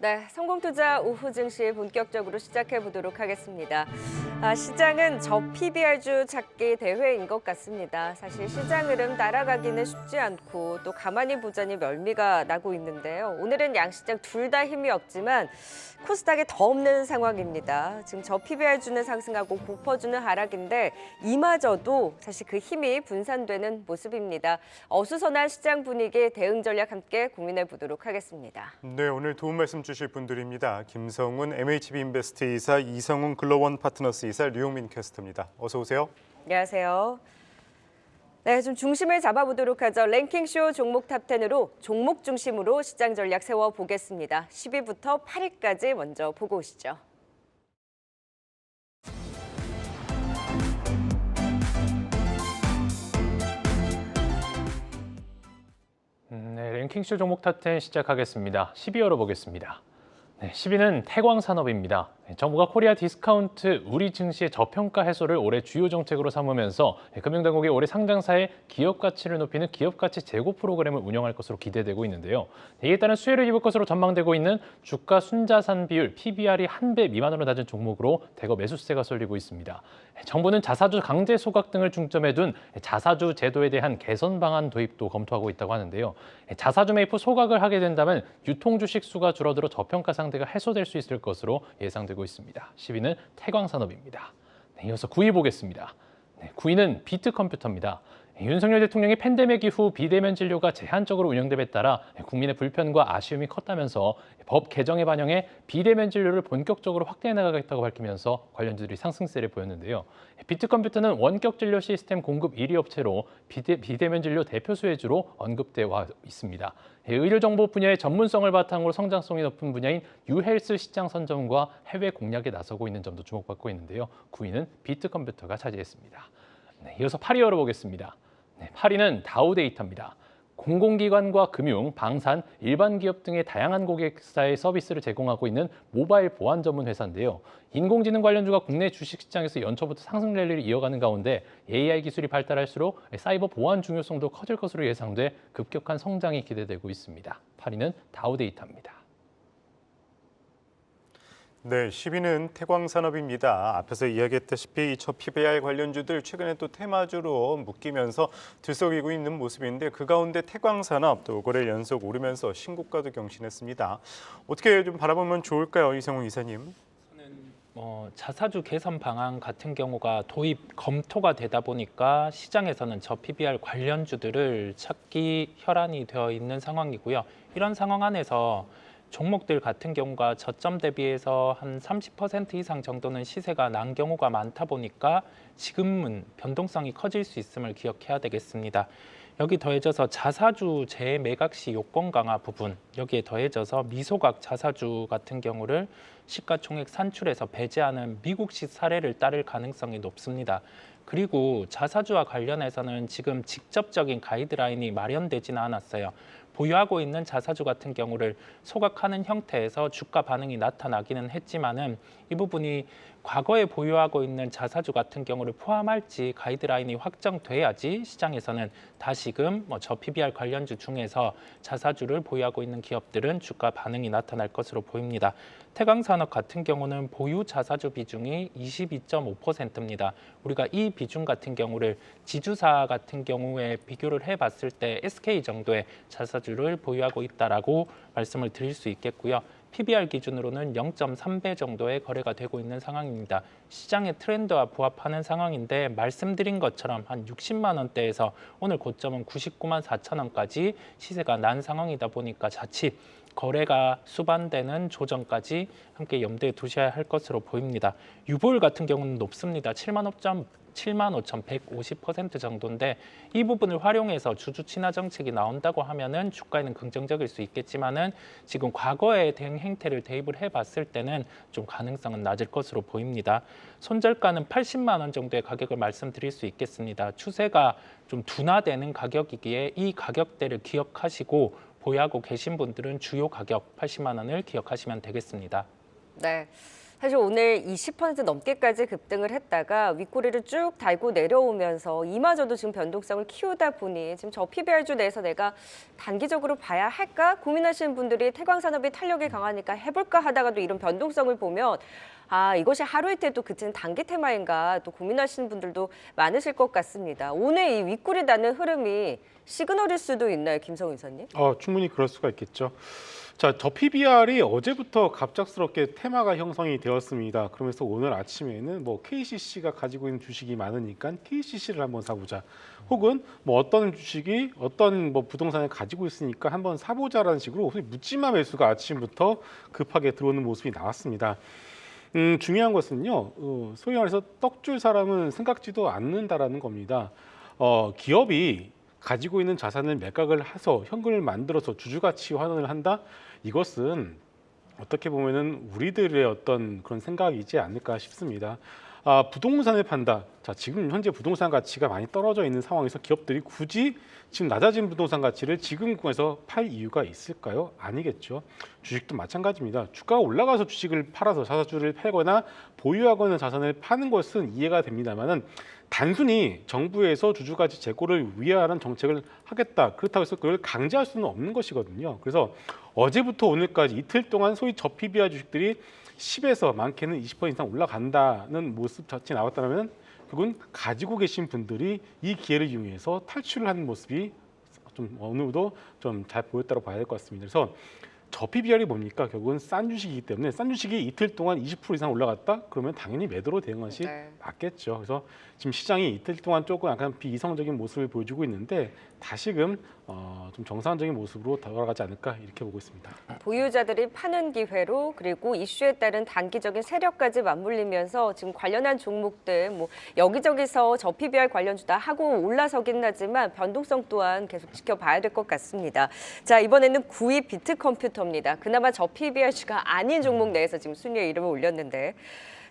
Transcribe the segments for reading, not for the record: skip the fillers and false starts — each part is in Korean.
네, 성공투자 오후 증시 본격적으로 시작해 보도록 하겠습니다. 시장은 저 PBR주 찾기 대회인 것 같습니다. 사실 시장 흐름 따라가기는 쉽지 않고 또 가만히 보자니 멀미가 나고 있는데요. 오늘은 양시장 둘 다 힘이 없지만 코스닥에 더 없는 상황입니다. 지금 저 PBR주는 상승하고 고퍼주는 하락인데 이마저도 사실 그 힘이 분산되는 모습입니다. 어수선한 시장 분위기 대응 전략 함께 고민해 보도록 하겠습니다. 네, 오늘 도움 말씀 주실 분들입니다. 김성훈 MHB 인베스트 이사, 이성훈 글로원 파트너스 이사, 류용민 캐스터입니다. 어서 오세요. 안녕하세요. 네, 좀 중심을 잡아보도록 하죠. 랭킹쇼 종목 탑10으로 종목 중심으로 시장 전략 세워보겠습니다. 10위부터 8위까지 먼저 보고 오시죠. 네, 랭킹쇼 종목 탑10 시작하겠습니다. 10위 열어보겠습니다. 네, 10위는 태광산업입니다. 정부가 코리아 디스카운트 우리 증시의 저평가 해소를 올해 주요 정책으로 삼으면서 금융당국이 올해 상장사의 기업 가치를 높이는 기업 가치 제고 프로그램을 운영할 것으로 기대되고 있는데요. 이에 따른 수혜를 입을 것으로 전망되고 있는 주가 순자산 비율 PBR이 1배 미만으로 낮은 종목으로 대거 매수세가 쏠리고 있습니다. 정부는 자사주 강제 소각 등을 중점에 둔 자사주 제도에 대한 개선 방안 도입도 검토하고 있다고 하는데요. 자사주 매입 후 소각을 하게 된다면 유통 주식 수가 줄어들어 저평가 상태가 해소될 수 있을 것으로 예상되고 있습니다. 10위는 태광산업입니다. 네, 이어서 9위 보겠습니다. 네, 9위는 비트컴퓨터입니다. 윤석열 대통령이 팬데믹 이후 비대면 진료가 제한적으로 운영됨에 따라 국민의 불편과 아쉬움이 컸다면서 법 개정에 반영해 비대면 진료를 본격적으로 확대해 나가겠다고 밝히면서 관련주들이 상승세를 보였는데요. 비트컴퓨터는 원격 진료 시스템 공급 1위 업체로 비대면 진료 대표 수혜주로 언급돼 와 있습니다. 의료정보 분야의 전문성을 바탕으로 성장성이 높은 분야인 유헬스 시장 선점과 해외 공략에 나서고 있는 점도 주목받고 있는데요. 9위는 비트컴퓨터가 차지했습니다. 네, 이어서 8위 열어보겠습니다. 네, 8위는 다우데이터입니다. 공공기관과 금융, 방산, 일반 기업 등의 다양한 고객사의 서비스를 제공하고 있는 모바일 보안 전문 회사인데요. 인공지능 관련주가 국내 주식시장에서 연초부터 상승 랠리를 이어가는 가운데 AI 기술이 발달할수록 사이버 보안 중요성도 커질 것으로 예상돼 급격한 성장이 기대되고 있습니다. 8위는 다우데이터입니다. 네, 10위는 태광산업입니다. 앞에서 이야기했다시피 저 PBR 관련주들 최근에 또 테마주로 묶이면서 들썩이고 있는 모습인데 그 가운데 태광산업 또 5거래 연속 오르면서 신고가도 경신했습니다. 어떻게 좀 바라보면 좋을까요, 이성훈 이사님? 자사주 개선 방안 같은 경우가 도입 검토가 되다 보니까 시장에서는 저 PBR 관련주들을 찾기 혈안이 되어 있는 상황이고요. 이런 상황 안에서 종목들 같은 경우가 저점 대비해서 한 30% 이상 정도는 시세가 난 경우가 많다 보니까 지금은 변동성이 커질 수 있음을 기억해야 되겠습니다. 여기 더해져서 자사주 재매각 시 요건 강화 부분, 여기에 더해져서 미소각 자사주 같은 경우를 시가총액 산출해서 배제하는 미국식 사례를 따를 가능성이 높습니다. 그리고 자사주와 관련해서는 지금 직접적인 가이드라인이 마련되지는 않았어요. 보유하고 있는 자사주 같은 경우를 소각하는 형태에서 주가 반응이 나타나기는 했지만은 이 부분이 과거에 보유하고 있는 자사주 같은 경우를 포함할지 가이드라인이 확정돼야지 시장에서는 다시금 저 PBR 관련주 중에서 자사주를 보유하고 있는 기업들은 주가 반응이 나타날 것으로 보입니다. 태광산업 같은 경우는 보유 자사주 비중이 22.5%입니다. 우리가 이 비중 같은 경우를 지주사 같은 경우에 비교를 해봤을 때 SK 정도의 자사주를 보유하고 있다라고 말씀을 드릴 수 있겠고요. PBR 기준으로는 0.3배 정도의 거래가 되고 있는 상황입니다. 시장의 트렌드와 부합하는 상황인데 말씀드린 것처럼 한 60만 원대에서 오늘 고점은 99만 4천 원까지 시세가 난 상황이다 보니까 자칫 거래가 수반되는 조정까지 함께 염두에 두셔야 할 것으로 보입니다. 유보율 같은 경우는 높습니다. 75,150% 정도인데 이 부분을 활용해서 주주 친화 정책이 나온다고 하면은 주가에는 긍정적일 수 있겠지만은 지금 과거의 대응 행태를 대입을 해봤을 때는 좀 가능성은 낮을 것으로 보입니다. 손절가는 80만 원 정도의 가격을 말씀드릴 수 있겠습니다. 추세가 좀 둔화되는 가격이기에 이 가격대를 기억하시고 보유하고 계신 분들은 주요 가격 80만 원을 기억하시면 되겠습니다. 네. 사실 오늘 20% 넘게까지 급등을 했다가 윗꼬리를 쭉 달고 내려오면서 이마저도 지금 변동성을 키우다 보니 지금 저 PBR주 내에서 내가 단기적으로 봐야 할까 고민하시는 분들이 태광산업이 탄력이 강하니까 해볼까 하다가도 이런 변동성을 보면 이것이 하루 이틀 또 그치는 단기 테마인가 또 고민하시는 분들도 많으실 것 같습니다. 오늘 이 윗꼬리 닿는 흐름이 시그널일 수도 있나요, 김성우 이사님? 충분히 그럴 수가 있겠죠. 자, 저 PBR이 어제부터 갑작스럽게 테마가 형성이 되었습니다. 그러면서 오늘 아침에는 뭐 KCC가 가지고 있는 주식이 많으니까 KCC를 한번 사보자. 혹은 뭐 어떤 주식이 어떤 뭐 부동산을 가지고 있으니까 한번 사보자라는 식으로 묻지마 매수가 아침부터 급하게 들어오는 모습이 나왔습니다. 중요한 것은요, 소위 말해서 떡줄 사람은 생각지도 않는다라는 겁니다. 기업이 가지고 있는 자산을 매각을 해서 현금을 만들어서 주주가치 환원을 한다. 이것은 어떻게 보면은 우리들의 어떤 그런 생각이지 않을까 싶습니다. 부동산을 판다. 자, 지금 현재 부동산 가치가 많이 떨어져 있는 상황에서 기업들이 굳이 지금 낮아진 부동산 가치를 지금 구에서 팔 이유가 있을까요? 아니겠죠. 주식도 마찬가지입니다. 주가가 올라가서 주식을 팔아서 자사주를 팔거나 보유하고 있는 자산을 파는 것은 이해가 됩니다만은 단순히 정부에서 주주가치 재고를 위하는 정책을 하겠다. 그렇다고 해서 그걸 강제할 수는 없는 것이거든요. 그래서 어제부터 오늘까지 이틀 동안 소위 저PBR 주식들이 10에서 많게는 20% 이상 올라간다는 모습 자체 나왔다면 결국은 가지고 계신 분들이 이 기회를 이용해서 탈출을 하는 모습이 좀 어느 정도 좀 잘 보였다고 봐야 될 것 같습니다. 그래서 저PBR이 뭡니까? 결국은 싼 주식이기 때문에 싼 주식이 이틀 동안 20% 이상 올라갔다? 그러면 당연히 매도로 대응한 것이 맞겠죠. 그래서 지금 시장이 이틀 동안 조금 약간 비이성적인 모습을 보여주고 있는데 다시금 좀 정상적인 모습으로 돌아가지 않을까 이렇게 보고 있습니다. 보유자들이 파는 기회로 그리고 이슈에 따른 단기적인 세력까지 맞물리면서 지금 관련한 종목들 뭐 여기저기서 저 PBR 관련주다 하고 올라서긴 하지만 변동성 또한 계속 지켜봐야 될 것 같습니다. 자, 이번에는 9위 비트컴퓨터입니다. 그나마 저 PBR주가 아닌 종목 내에서 지금 순위에 이름을 올렸는데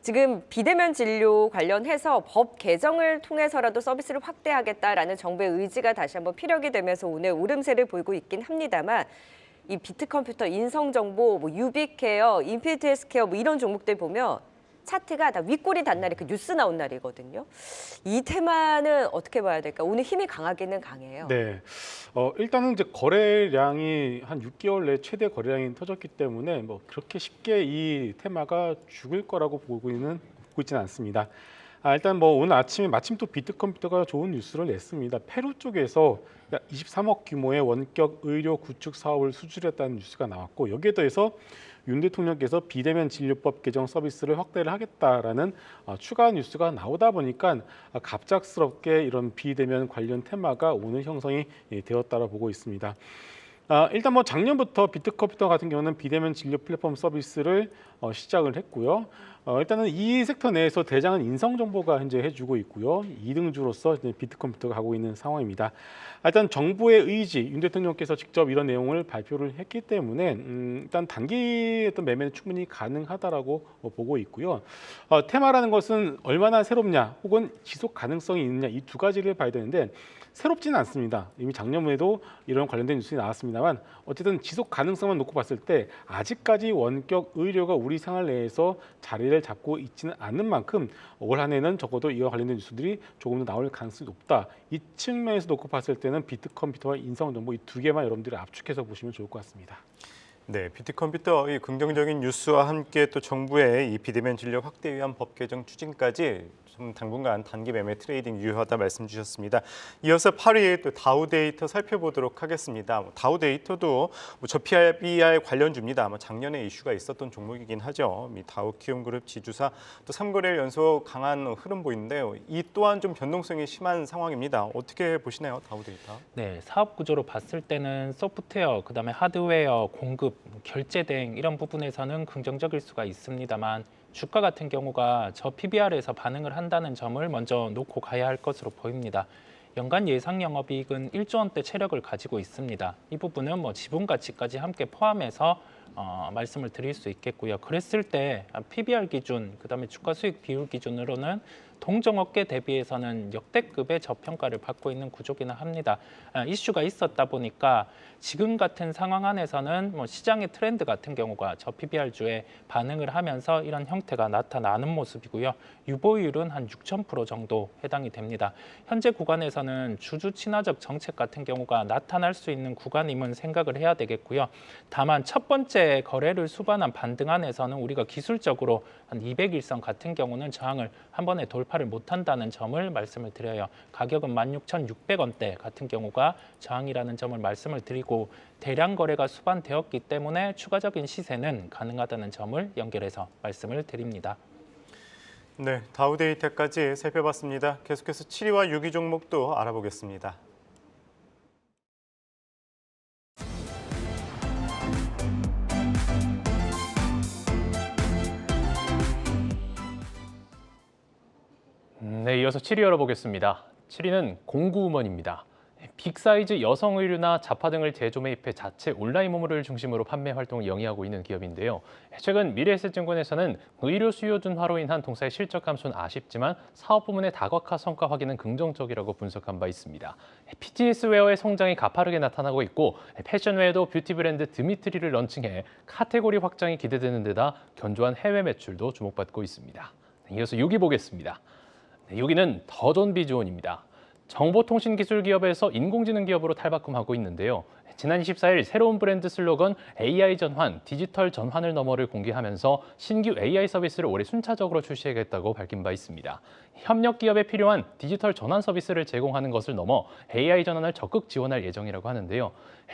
지금 비대면 진료 관련해서 법 개정을 통해서라도 서비스를 확대하겠다라는 정부의 의지가 다시 한번 피력이 되면서 오늘 오름세를 보이고 있긴 합니다만 이 비트컴퓨터, 인성정보, 뭐 유비케어, 인피니트 헬스케어 뭐 이런 종목들 보면 차트가 다 윗꼬리 단 날이 그 뉴스 나온 날이거든요. 이 테마는 어떻게 봐야 될까? 오늘 힘이 강하기는 강해요. 네, 일단은 이제 거래량이 한 6개월 내 최대 거래량이 터졌기 때문에 뭐 그렇게 쉽게 이 테마가 죽을 거라고 보고 있지는 않습니다. 일단 뭐 오늘 아침에 마침 또 비트컴퓨터가 좋은 뉴스를 냈습니다. 페루 쪽에서 23억 규모의 원격 의료 구축 사업을 수주했다는 뉴스가 나왔고 여기에 더해서 윤 대통령께서 비대면 진료법 개정 서비스를 확대를 하겠다라는 추가 뉴스가 나오다 보니까 갑작스럽게 이런 비대면 관련 테마가 오늘 형성이 되었다고 보고 있습니다. 일단 뭐 작년부터 비트컴퓨터 같은 경우는 비대면 진료 플랫폼 서비스를 시작을 했고요. 일단은 이 섹터 내에서 대장은 인성정보가 현재 해주고 있고요. 2등주로서 비트컴퓨터가 가고 있는 상황입니다. 일단 정부의 의지, 윤 대통령께서 직접 이런 내용을 발표를 했기 때문에 일단 단기 어떤 매매는 충분히 가능하다라고 보고 있고요. 테마라는 것은 얼마나 새롭냐, 혹은 지속 가능성이 있느냐 이 두 가지를 봐야 되는데 새롭지는 않습니다. 이미 작년에도 이런 관련된 뉴스가 나왔습니다만 어쨌든 지속 가능성만 놓고 봤을 때 아직까지 원격 의료가 우리 생활 내에서 자리를 잡고 있지는 않는 만큼 올 한 해는 적어도 이와 관련된 뉴스들이 조금 더 나올 가능성이 높다. 이 측면에서 놓고 봤을 때는 비트컴퓨터와 인성정보 이 두 개만 여러분들이 압축해서 보시면 좋을 것 같습니다. 네, 비트컴퓨터 이 긍정적인 뉴스와 함께 또 정부의 이 비대면 진료 확대 위한 법 개정 추진까지 좀 당분간 단기 매매 트레이딩 유효하다 말씀 주셨습니다. 이어서 8위 또 다우데이터 살펴보도록 하겠습니다. 다우데이터도 저 PBR 관련주입니다. 작년에 이슈가 있었던 종목이긴 하죠. 다우키움그룹 지주사 또 3거래일 연속 강한 흐름 보이는데요. 이 또한 좀 변동성이 심한 상황입니다. 어떻게 보시나요, 다우데이터? 네, 사업 구조로 봤을 때는 소프트웨어, 그다음에 하드웨어 공급, 결제 대행 이런 부분에서는 긍정적일 수가 있습니다만 주가 같은 경우가 저 PBR에서 반응을 한다는 점을 먼저 놓고 가야 할 것으로 보입니다. 연간 예상 영업이익은 1조 원대 체력을 가지고 있습니다. 이 부분은 뭐 지분 가치까지 함께 포함해서 말씀을 드릴 수 있겠고요. 그랬을 때 PBR 기준, 그다음에 주가 수익 비율 기준으로는 동종업계 대비해서는 역대급의 저평가를 받고 있는 구조기는 합니다. 이슈가 있었다 보니까 지금 같은 상황 안에서는 뭐 시장의 트렌드 같은 경우가 저 PBR주에 반응을 하면서 이런 형태가 나타나는 모습이고요. 유보율은 한 6,000% 정도 해당이 됩니다. 현재 구간에서는 주주 친화적 정책 같은 경우가 나타날 수 있는 구간임은 생각을 해야 되겠고요. 다만 첫 번째 거래를 수반한 반등 안에서는 우리가 기술적으로 한 200일선 같은 경우는 저항을 한 번에 돌파를 못한다는 점을 말씀을 드려요. 가격은 16,600원대 같은 경우가 저항이라는 점을 말씀을 드리고 대량 거래가 수반되었기 때문에 추가적인 시세는 가능하다는 점을 연결해서 말씀을 드립니다. 네, 다우데이터까지 살펴봤습니다. 계속해서 7위와 6위 종목도 알아보겠습니다. 네, 이어서 7위 열어보겠습니다. 7위는 공구우먼입니다. 빅사이즈 여성 의류나 잡화 등을 제조 매입해 자체 온라인 모모를 중심으로 판매 활동을 영위하고 있는 기업인데요. 최근 미래에셋증권에서는 의류 수요 둔화로 인한 동사의 실적 감소는 아쉽지만 사업 부문의 다각화 성과 확인은 긍정적이라고 분석한 바 있습니다. 피트니스웨어의 성장이 가파르게 나타나고 있고 패션웨어도 뷰티 브랜드 드미트리를 런칭해 카테고리 확장이 기대되는 데다 견조한 해외 매출도 주목받고 있습니다. 이어서 6위 보겠습니다. 6위는 더존비즈원입니다. 정보통신기술 기업에서 인공지능 기업으로 탈바꿈하고 있는데요. 지난 24일 새로운 브랜드 슬로건 AI 전환, 디지털 전환을 너머를 공개하면서 신규 AI 서비스를 올해 순차적으로 출시하겠다고 밝힌 바 있습니다. 협력 기업에 필요한 디지털 전환 서비스를 제공하는 것을 넘어 AI 전환을 적극 지원할 예정이라고 하는데요.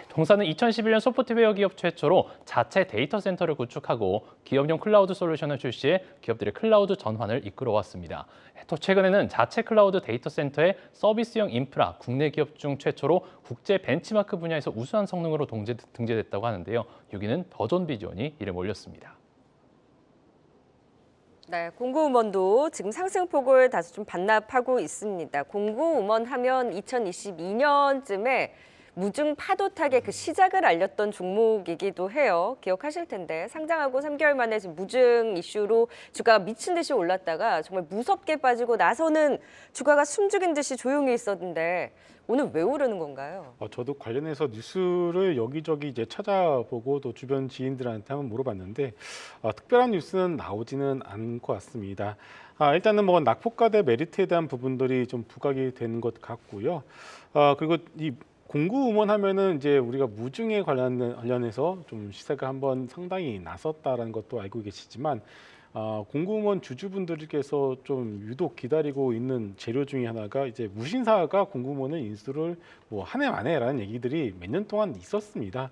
동사는 2011년 소프트웨어 기업 최초로 자체 데이터 센터를 구축하고 기업용 클라우드 솔루션을 출시해 기업들의 클라우드 전환을 이끌어왔습니다. 또 최근에는 자체 클라우드 데이터 센터의 서비스형 인프라, 국내 기업 중 최초로 국제 벤치마크 분야에서 우수한 성능으로 등재됐다고 하는데요. 6위는 더존비즈원이 이름 올렸습니다. 네, 공구우먼도 지금 상승폭을 다소 좀 반납하고 있습니다. 공구우먼 하면 2022년쯤에 무증 파도타의 그 시작을 알렸던 종목이기도 해요. 기억하실 텐데 상장하고 3개월 만에 지금 무증 이슈로 주가가 미친 듯이 올랐다가 정말 무섭게 빠지고 나서는 주가가 숨죽인 듯이 조용히 있었는데 오늘 왜 오르는 건가요? 저도 관련해서 뉴스를 여기저기 이제 찾아보고 또 주변 지인들한테 한번 물어봤는데 특별한 뉴스는 나오지는 않은 것 같습니다. 일단은 뭐 낙폭과대 메리트에 대한 부분들이 좀 부각이 되는 것 같고요. 그리고 이 공구우먼 하면은 이제 우리가 무증에 관련해서 좀 시세가 한번 상당히 났었다라는 것도 알고 계시지만 공구우먼 주주분들께서 좀 유독 기다리고 있는 재료 중에 하나가 이제 무신사가 공구우먼을 인수를 뭐 한 해 만에라는 얘기들이 몇 년 동안 있었습니다.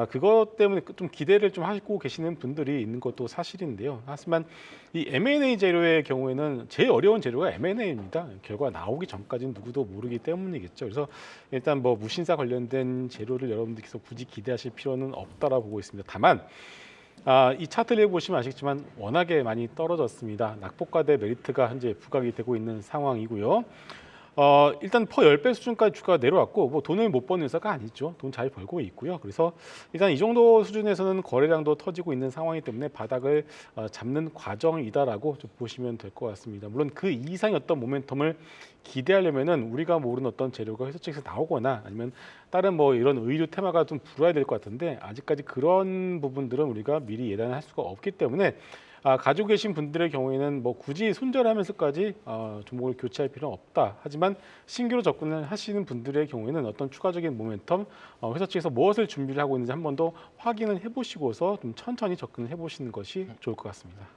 그것 때문에 좀 기대를 좀 하고 계시는 분들이 있는 것도 사실인데요. 하지만 이 M&A 재료의 경우에는 제일 어려운 재료가 M&A입니다. 결과 나오기 전까지는 누구도 모르기 때문이겠죠. 그래서 일단 뭐 무신사 관련된 재료를 여러분들께서 굳이 기대하실 필요는 없다라고 보고 있습니다. 다만 이 차트를 보시면 아시겠지만 워낙에 많이 떨어졌습니다. 낙폭과대 메리트가 현재 부각이 되고 있는 상황이고요. 일단 퍼 10배 수준까지 주가가 내려왔고 뭐 돈을 못 버는 회사가 아니죠. 돈 잘 벌고 있고요. 그래서 일단 이 정도 수준에서는 거래량도 터지고 있는 상황이기 때문에 바닥을 잡는 과정이다라고 좀 보시면 될 것 같습니다. 물론 그 이상의 어떤 모멘텀을 기대하려면은 우리가 모르는 어떤 재료가 회사 측에서 나오거나 아니면 다른 뭐 이런 의류 테마가 좀 불어야 될 것 같은데 아직까지 그런 부분들은 우리가 미리 예단할 수가 없기 때문에 가지고 계신 분들의 경우에는 뭐 굳이 손절하면서까지 종목을 교체할 필요는 없다. 하지만 신규로 접근을 하시는 분들의 경우에는 어떤 추가적인 모멘텀, 회사 측에서 무엇을 준비를 하고 있는지 한 번 더 확인을 해보시고서 좀 천천히 접근을 해보시는 것이 좋을 것 같습니다.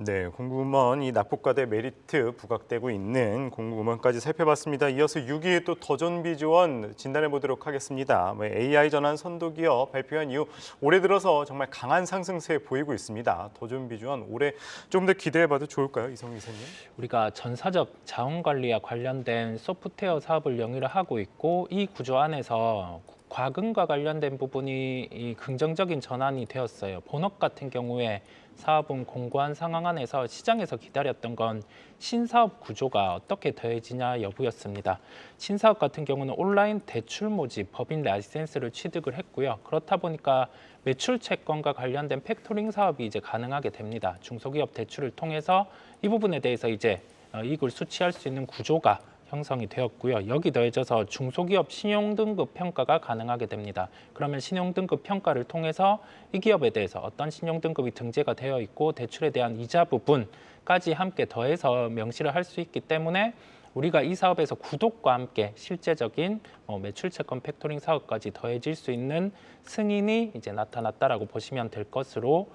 네, 공구우먼 이 낙폭과대 메리트 부각되고 있는 공구우먼까지 살펴봤습니다. 이어서 6위에 또 더존비즈원 진단해 보도록 하겠습니다. AI 전환 선도 기업 발표한 이후 올해 들어서 정말 강한 상승세 보이고 있습니다. 더존비즈원 올해 좀 더 기대해봐도 좋을까요, 이성희 이사님? 우리가 전사적 자원 관리와 관련된 소프트웨어 사업을 영위를 하고 있고 이 구조 안에서 과금과 관련된 부분이 긍정적인 전환이 되었어요. 본업 같은 경우에 사업은 공고한 상황 안에서 시장에서 기다렸던 건 신사업 구조가 어떻게 더해지냐 여부였습니다. 신사업 같은 경우는 온라인 대출 모집, 법인 라이센스를 취득을 했고요. 그렇다 보니까 매출 채권과 관련된 팩토링 사업이 이제 가능하게 됩니다. 중소기업 대출을 통해서 이 부분에 대해서 이제 이익을 수취할 수 있는 구조가 형성이 되었고요. 여기 더해져서 중소기업 신용등급 평가가 가능하게 됩니다. 그러면 신용등급 평가를 통해서 이 기업에 대해서 어떤 신용등급이 등재가 되어 있고 대출에 대한 이자 부분까지 함께 더해서 명시를 할 수 있기 때문에 우리가 이 사업에서 구독과 함께 실제적인 매출 채권 팩토링 사업까지 더해질 수 있는 승인이 이제 나타났다라고 보시면 될 것으로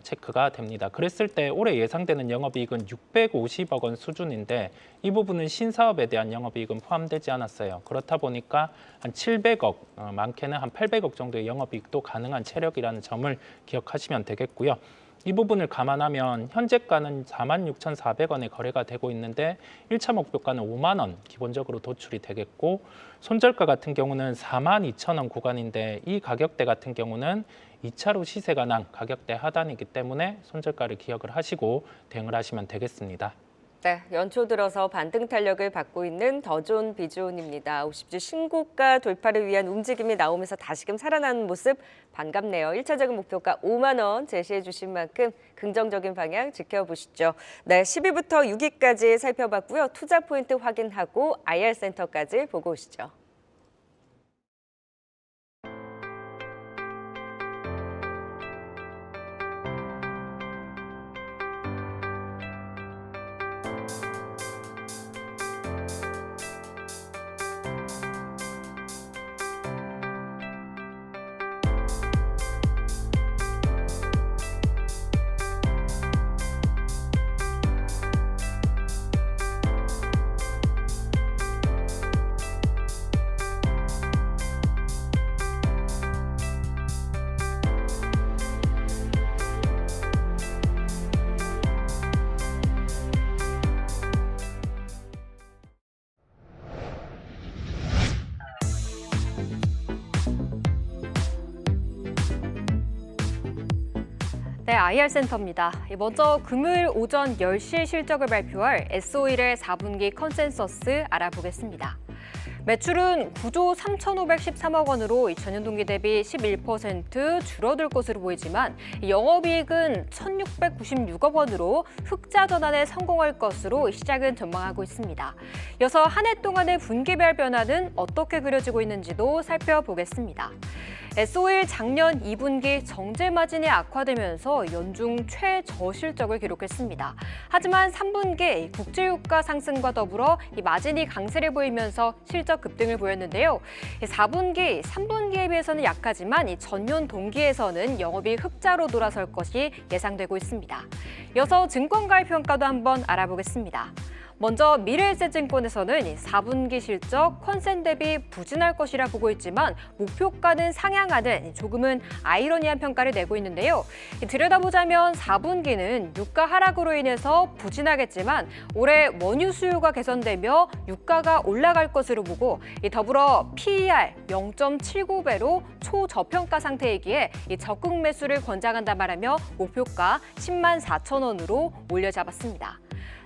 체크가 됩니다. 그랬을 때 올해 예상되는 영업이익은 650억 원 수준인데 이 부분은 신사업에 대한 영업이익은 포함되지 않았어요. 그렇다 보니까 한 700억, 많게는 한 800억 정도의 영업이익도 가능한 체력이라는 점을 기억하시면 되겠고요. 이 부분을 감안하면 현재가는 46,400원에 거래가 되고 있는데 1차 목표가는 5만 원 기본적으로 도출이 되겠고 손절가 같은 경우는 42,000원 구간인데 이 가격대 같은 경우는 2차로 시세가 난 가격대 하단이기 때문에 손절가를 기억을 하시고 대응을 하시면 되겠습니다. 네, 연초 들어서 반등 탄력을 받고 있는 더존 비존입니다. 50주 신고가 돌파를 위한 움직임이 나오면서 다시금 살아나는 모습 반갑네요. 1차적인 목표가 5만 원 제시해 주신 만큼 긍정적인 방향 지켜보시죠. 네, 10위부터 6위까지 살펴봤고요. 투자 포인트 확인하고 IR센터까지 보고 오시죠. 네, IR센터입니다. 먼저 금요일 오전 10시 실적을 발표할 S-오일의 4분기 컨센서스 알아보겠습니다. 매출은 9조 3,513억 원으로 전년 동기 대비 11% 줄어들 것으로 보이지만 영업이익은 1,696억 원으로 흑자 전환에 성공할 것으로 시장은 전망하고 있습니다. 이어서 한 해 동안의 분기별 변화는 어떻게 그려지고 있는지도 살펴보겠습니다. S-오일 작년 2분기 정제 마진이 악화되면서 연중 최저실적을 기록했습니다. 하지만 3분기 국제유가 상승과 더불어 마진이 강세를 보이면서 실적 급등을 보였는데요. 4분기, 3분기에 비해서는 약하지만 전년 동기에서는 영업이익 흑자로 돌아설 것이 예상되고 있습니다. 이어서 증권가의 평가도 한번 알아보겠습니다. 먼저 미래에셋증권에서는 4분기 실적 컨센 대비 부진할 것이라 보고 있지만 목표가는 상향하는 조금은 아이러니한 평가를 내고 있는데요. 들여다보자면 4분기는 유가 하락으로 인해서 부진하겠지만 올해 원유 수요가 개선되며 유가가 올라갈 것으로 보고 더불어 PER 0.79배로 초저평가 상태이기에 적극 매수를 권장한다 말하며 목표가 10만 4천 원으로 올려잡았습니다.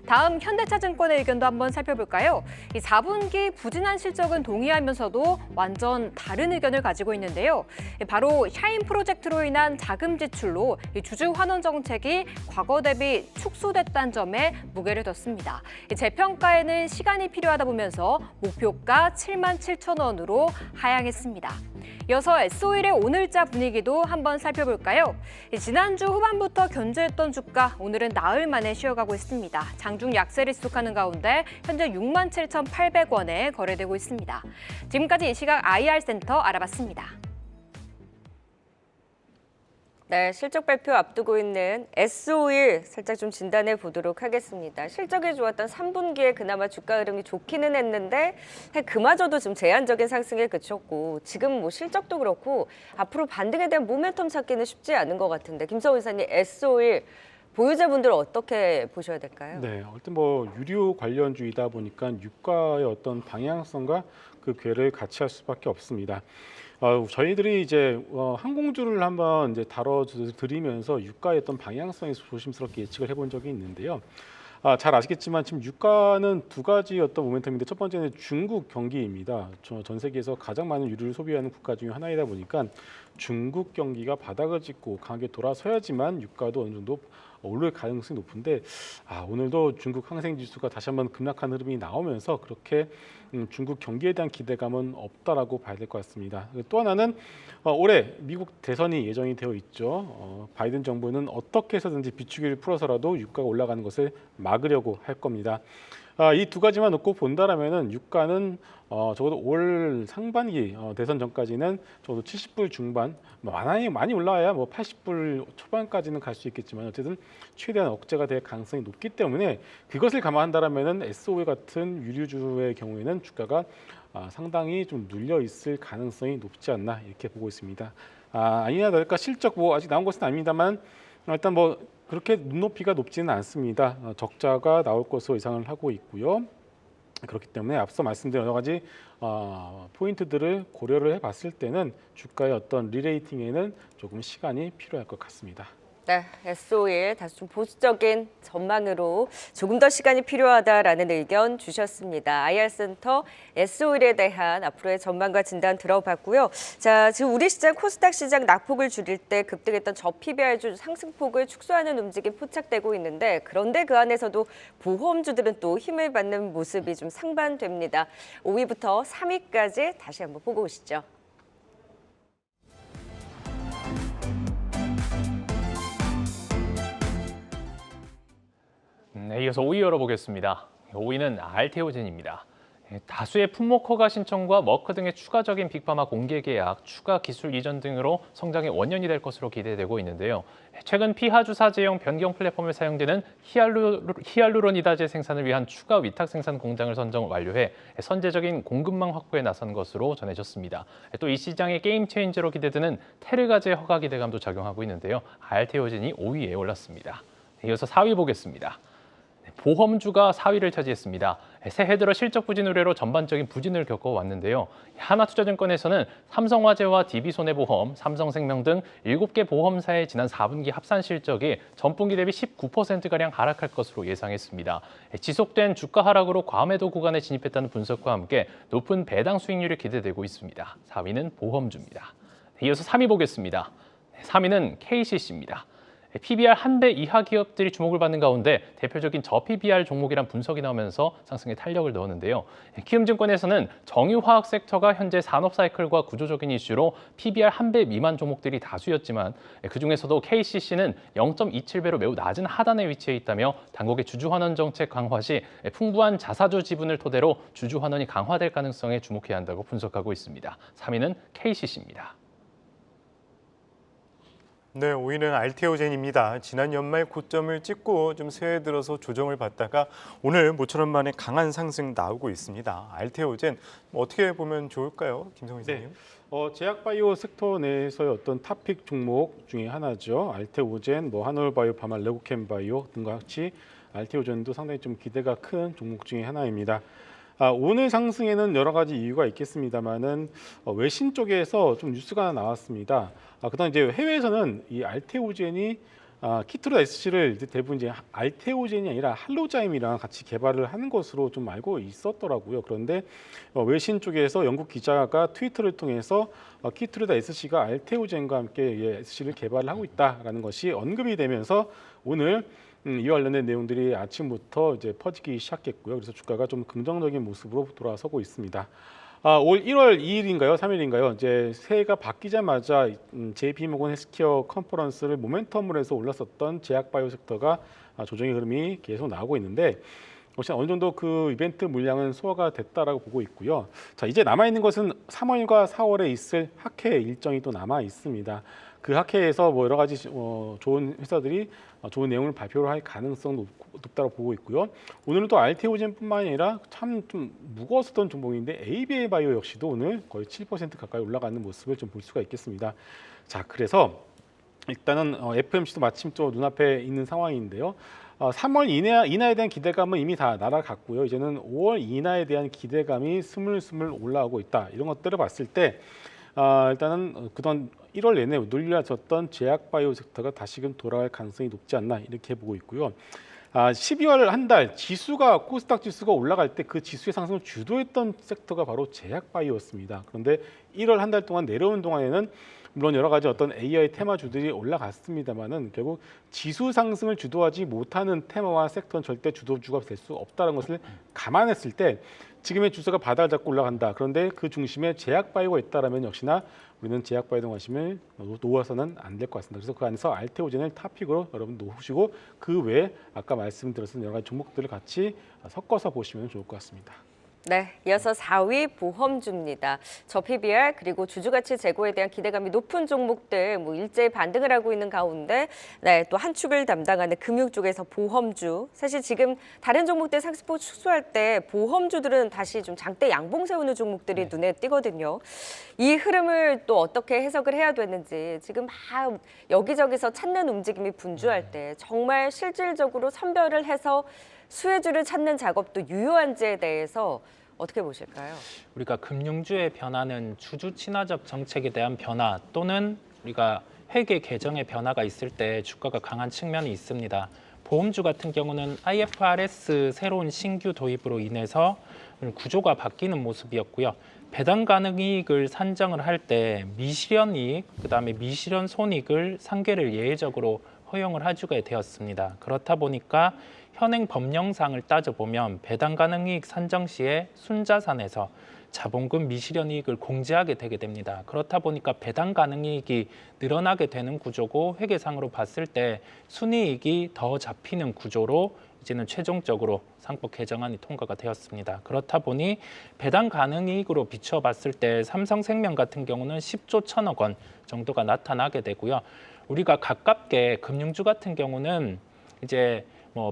다음 현대차증권의 의견도 한번 살펴볼까요? 4분기 부진한 실적은 동의하면서도 완전 다른 의견을 가지고 있는데요. 바로 샤인 프로젝트로 인한 자금 지출로 주주 환원 정책이 과거 대비 축소됐다는 점에 무게를 뒀습니다. 재평가에는 시간이 필요하다 보면서 목표가 7만 7천 원으로 하향했습니다. 이어서 S-오일의 오늘자 분위기도 한번 살펴볼까요? 지난주 후반부터 견조했던 주가 오늘은 나흘 만에 쉬어가고 있습니다. 장중 약세를 지속하는 가운데 현재 67,800원에 거래되고 있습니다. 지금까지 이 시각 IR센터 알아봤습니다. 네, 실적 발표 앞두고 있는 S-오일 살짝 좀 진단해 보도록 하겠습니다. 실적이 좋았던 3분기에 그나마 주가 흐름이 좋기는 했는데 그마저도 좀 제한적인 상승에 그쳤고 지금 뭐 실적도 그렇고 앞으로 반등에 대한 모멘텀 찾기는 쉽지 않은 것 같은데 김성훈 이사님 S-오일 보유자분들 어떻게 보셔야 될까요? 네, 어쨌든 뭐 유료 관련주이다 보니까 유가의 어떤 방향성과 그 궤를 같이 할 수밖에 없습니다. 저희들이 이제 항공주를 한번 이제 다뤄드리면서 유가의 어떤 방향성에 조심스럽게 예측을 해본 적이 있는데요. 잘 아시겠지만 지금 유가는 두 가지 어떤 모멘텀인데 첫 번째는 중국 경기입니다. 전 세계에서 가장 많은 유류를 소비하는 국가 중에 하나이다 보니까 중국 경기가 바닥을 찍고 강하게 돌아서야지만 유가도 어느 정도 오를 가능성이 높은데 오늘도 중국 항생 지수가 다시 한번 급락한 흐름이 나오면서 그렇게 중국 경기에 대한 기대감은 없다라고 봐야 될 것 같습니다. 또 하나는 올해 미국 대선이 예정이 되어 있죠. 바이든 정부는 어떻게 해서든지 비추기를 풀어서라도 유가가 올라가는 것을 막으려고 할 겁니다. 이 두 가지만 놓고 본다라면은 유가는 적어도 올 상반기 대선 전까지는 적어도 70불 중반, 많이 올라와야 80불 초반까지는 갈 수 있겠지만 어쨌든 최대한 억제가 될 가능성이 높기 때문에 그것을 감안한다라면은 SOE 같은 유류주의 경우에는 주가가 상당히 좀 눌려 있을 가능성이 높지 않나 이렇게 보고 있습니다. 아니나 다를까 실적 아직 나온 것은 아닙니다만 일단 그렇게 눈높이가 높지는 않습니다. 적자가 나올 것으로 예상을 하고 있고요. 그렇기 때문에 앞서 말씀드린 여러 가지 포인트들을 고려를 해봤을 때는 주가의 어떤 리레이팅에는 조금 시간이 필요할 것 같습니다. 네, SOE의 다소 좀 보수적인 전망으로 조금 더 시간이 필요하다라는 의견 주셨습니다. IR센터 SOE에 대한 앞으로의 전망과 진단 들어봤고요. 자, 지금 우리 시장 코스닥 시장 낙폭을 줄일 때 급등했던 저PBR주 상승폭을 축소하는 움직임 포착되고 있는데 그런데 그 안에서도 보험주들은 또 힘을 받는 모습이 좀 상반됩니다. 5위부터 3위까지 다시 한번 보고 오시죠. 네, 이어서 5위 열어보겠습니다. 5위는 알테오젠입니다. 다수의 품목 허가 신청과 머크 등의 추가적인 빅파마 공개 계약, 추가 기술 이전 등으로 성장의 원년이 될 것으로 기대되고 있는데요. 최근 피하주사 제형 변경 플랫폼에 사용되는 히알루론이다제 생산을 위한 추가 위탁 생산 공장을 선정 완료해 선제적인 공급망 확보에 나선 것으로 전해졌습니다. 또 이 시장의 게임 체인저로 기대되는 테르가제 허가 기대감도 작용하고 있는데요. 알테오젠이 5위에 올랐습니다. 이어서 4위 보겠습니다. 보험주가 4위를 차지했습니다. 새해 들어 실적 부진 우려로 전반적인 부진을 겪어왔는데요. 하나투자증권에서는 삼성화재와 DB손해보험, 삼성생명 등 7개 보험사의 지난 4분기 합산 실적이 전분기 대비 19%가량 하락할 것으로 예상했습니다. 지속된 주가 하락으로 과매도 구간에 진입했다는 분석과 함께 높은 배당 수익률이 기대되고 있습니다. 4위는 보험주입니다. 이어서 3위 보겠습니다. 3위는 KCC입니다. PBR 1배 이하 기업들이 주목을 받는 가운데 대표적인 저PBR 종목이란 분석이 나오면서 상승에 탄력을 넣었는데요. 키움증권에서는 정유화학 섹터가 현재 산업 사이클과 구조적인 이슈로 PBR 1배 미만 종목들이 다수였지만 그중에서도 KCC는 0.27배로 매우 낮은 하단에 위치해 있다며 당국의 주주환원 정책 강화 시 풍부한 자사주 지분을 토대로 주주환원이 강화될 가능성에 주목해야 한다고 분석하고 있습니다. 3위는 KCC입니다. 네, 5위는 알테오젠입니다. 지난 연말 고점을 찍고 좀 새해 들어서 조정을 받다가 오늘 모처럼 만에 강한 상승 나오고 있습니다. 알테오젠 어떻게 보면 좋을까요, 김성희 선생님? 제약바이오 섹터 내에서의 어떤 탑픽 종목 중에 하나죠. 알테오젠, 한올바이오, 파마, 레고캠바이오 등과 같이 알테오젠도 상당히 좀 기대가 큰 종목 중에 하나입니다. 오늘 상승에는 여러 가지 이유가 있겠습니다만은 외신 쪽에서 좀 뉴스가 나왔습니다. 그다음 이제 해외에서는 이 알테오젠이 키트로 SC를 대부분 이제 알테오젠이 아니라 할로자임이랑 같이 개발을 하는 것으로 좀 알고 있었더라고요. 그런데 외신 쪽에서 영국 기자가 트위터를 통해서 키트로다 SC가 알테오젠과 함께 SC를 개발을 하고 있다라는 것이 언급이 되면서 오늘 이와 관련된 내용들이 아침부터 이제 퍼지기 시작했고요. 그래서 주가가 좀 긍정적인 모습으로 돌아서고 있습니다. 올 1월 2일인가요? 3일인가요? 이제 새해가 바뀌자마자 JP모건 헬스케어 컨퍼런스를 모멘텀으로 해서 올랐었던 제약바이오 섹터가 조정의 흐름이 계속 나오고 있는데 어느 정도 그 이벤트 물량은 소화가 됐다라고 보고 있고요. 자, 이제 남아 있는 것은 3월과 4월에 있을 학회 일정이 또 남아 있습니다. 그 학회에서 여러 가지 좋은 회사들이 좋은 내용을 발표를 할 가능성 높다고 보고 있고요. 오늘은 또 알테오젠뿐만 아니라 참 좀 무거웠었던 종목인데 ABA 바이오 역시도 오늘 거의 7% 가까이 올라가는 모습을 좀 볼 수가 있겠습니다. 자, 그래서 일단은 FMC도 마침 또 눈앞에 있는 상황인데요. 3월 인하에 대한 기대감은 이미 다 날아갔고요. 이제는 5월 인하에 대한 기대감이 스물스물 올라오고 있다. 이런 것들을 봤을 때 일단은 그동안 1월 내내 눌려졌던 제약바이오 섹터가 다시금 돌아갈 가능성이 높지 않나 이렇게 보고 있고요. 12월 한 달 코스닥 지수가 올라갈 때 그 지수의 상승을 주도했던 섹터가 바로 제약바이오였습니다. 그런데 1월 한 달 동안 내려온 동안에는 물론 여러 가지 어떤 AI 테마주들이 올라갔습니다만은 결국 지수 상승을 주도하지 못하는 테마와 섹터는 절대 주도주가 될 수 없다는 것을 감안했을 때 지금의 주가가 바닥을 잡고 올라간다. 그런데 그 중심에 제약바이오가 있다라면 역시나 우리는 제약바이오 관심을 놓아서는 안 될 것 같습니다. 그래서 그 안에서 알테오젠을 탑픽으로 여러분 놓으시고 그 외에 아까 말씀드렸던 여러 가지 종목들을 같이 섞어서 보시면 좋을 것 같습니다. 네, 이어서 4위 보험주입니다. 저PBR 그리고 주주가치 제고에 대한 기대감이 높은 종목들 일제히 반등을 하고 있는 가운데 또 한 축을 담당하는 금융 쪽에서 보험주. 사실 지금 다른 종목들 상승폭 축소할 때 보험주들은 다시 좀 장대 양봉 세우는 종목들이 눈에 띄거든요. 이 흐름을 또 어떻게 해석을 해야 되는지 지금 막 여기저기서 찾는 움직임이 분주할 때 정말 실질적으로 선별을 해서 수혜주를 찾는 작업도 유효한지에 대해서 어떻게 보실까요? 우리가 금융주의 변화는 주주 친화적 정책에 대한 변화 또는 우리가 회계 개정의 변화가 있을 때 주가가 강한 측면이 있습니다. 보험주 같은 경우는 IFRS 새로운 신규 도입으로 인해서 구조가 바뀌는 모습이었고요. 배당 가능 이익을 산정을 할 때 미실현 이익, 그다음에 미실현 손익을 상계를 예외적으로 허용을 해주게 되었습니다. 그렇다 보니까 현행 법령상을 따져보면 배당 가능 이익 산정 시에 순자산에서 자본금 미실현 이익을 공제하게 되게 됩니다. 그렇다 보니까 배당 가능 이익이 늘어나게 되는 구조고 회계상으로 봤을 때 순이익이 더 잡히는 구조로 이제는 최종적으로 상법 개정안이 통과가 되었습니다. 그렇다 보니 배당 가능 이익으로 비춰봤을 때 삼성생명 같은 경우는 10조 1천억 원 정도가 나타나게 되고요. 우리가 가깝게 금융주 같은 경우는 이제